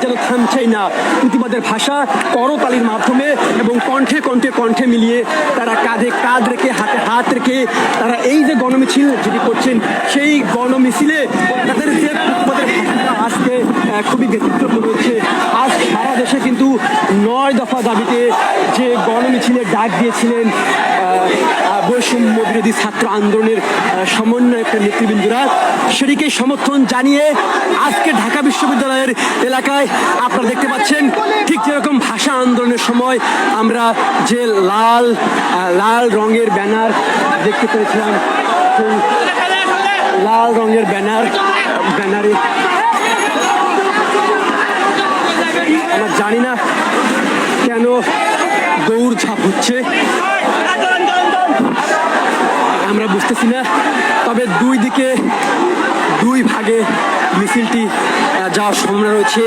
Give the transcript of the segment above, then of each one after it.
যেন থামছেই না। প্রতিবাদের ভাষা করতালির মাধ্যমে এবং কণ্ঠে কণ্ঠে কণ্ঠে মিলিয়ে তারা কাঁধে কাঁধ রেখে হাতে হাত রেখে তারা এই যে গণমিছিল যেটি করছেন সেই গণমিছিলে তাদের যে প্রতিবাদের ভাষাটা আজকে খুবই ব্যতিক্রম রয়েছে। আজ সারা দেশে কিন্তু 9 দফা দাবিতে যে গণমিছিলের ডাক দিয়েছিলেন বৈষম্য বিরোধী ছাত্র আন্দোলনের সমন্বয়ক নেতৃবৃন্দরা, সেটিকে সমর্থন জানিয়ে আজকে ঢাকা বিশ্ববিদ্যালয়ের এলাকায় আপনারা দেখতে পাচ্ছেন ঠিক যেরকম ভাষা আন্দোলনের সময় আমরা যে লাল রঙের ব্যানার দেখতে পেয়েছিলাম, লাল রঙের ব্যানারে আমরা জানি না কেন দৌড়ঝাঁপ হচ্ছে, আমরা বুঝতেছি না। তবে দুই ভাগে মিছিলটি যাওয়ার সম্ভাবনা রয়েছে।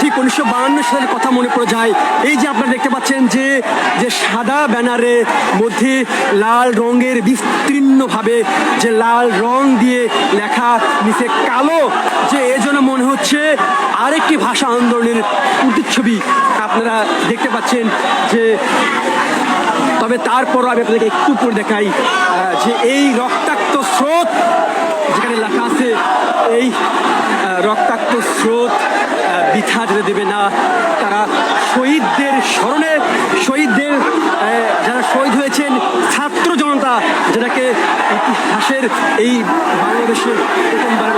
ঠিক 1952 সালের কথা মনে পড়ে যায়। এই যে আপনারা দেখতে পাচ্ছেন যে সাদা ব্যানারের মধ্যে লাল রঙের বিস্তীর্ণভাবে যে লাল রং দিয়ে লেখা, নিচে কালো, যে এজন্য মনে হচ্ছে আরেকটি ভাষা আন্দোলনের প্রতিচ্ছবি আপনারা দেখতে পাচ্ছেন। যে তবে তারপরও আমি আপনাদেরকে একটু পরে দেখাই যে এই রক্তাক্ত স্রোত যেখানে লেখা আছে, এই রক্তাক্ত স্রোত বৃথা যেতে দেবে না। তারা শহীদদের স্মরণে, শহীদদের যারা শহীদ হয়েছেন, ছাত্র জনতা, যেটাকে ইতিহাসের এই বাংলাদেশের প্রথমবার